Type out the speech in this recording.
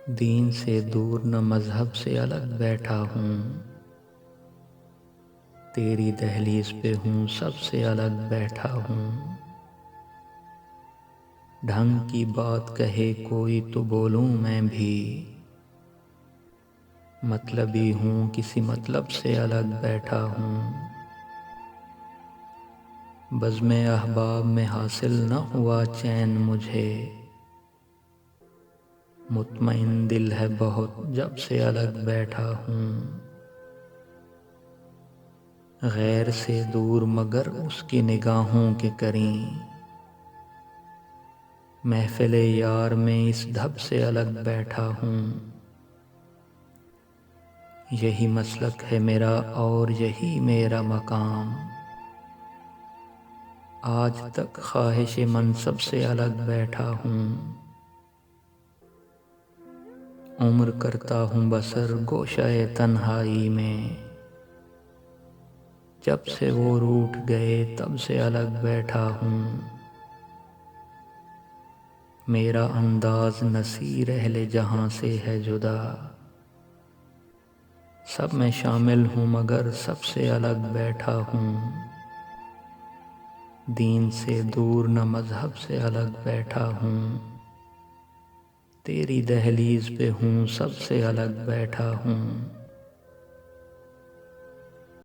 دین سے دور نہ مذہب سے الگ بیٹھا ہوں، تیری دہلیز پہ ہوں سب سے الگ بیٹھا ہوں۔ ڈھنگ کی بات کہے کوئی تو بولوں میں بھی، مطلبی ہوں کسی مطلب سے الگ بیٹھا ہوں۔ بزم احباب میں حاصل نہ ہوا چین مجھے، مطمئن دل ہے بہت جب سے الگ بیٹھا ہوں۔ غیر سے دور مگر اس کی نگاہوں کے قریب، محفل یار میں اس ڈھب سے الگ بیٹھا ہوں۔ یہی مسلک ہے میرا اور یہی میرا مقام، آج تک خواہش منصب سے الگ بیٹھا ہوں۔ عمر کرتا ہوں بسر گوشہ تنہائی میں، جب سے وہ روٹھ گئے تب سے الگ بیٹھا ہوں۔ میرا انداز نصیر اہل جہاں سے ہے جدا، سب میں شامل ہوں مگر سب سے الگ بیٹھا ہوں۔ دین سے دور نہ مذہب سے الگ بیٹھا ہوں، تیری دہلیز پہ ہوں سب سے الگ بیٹھا ہوں۔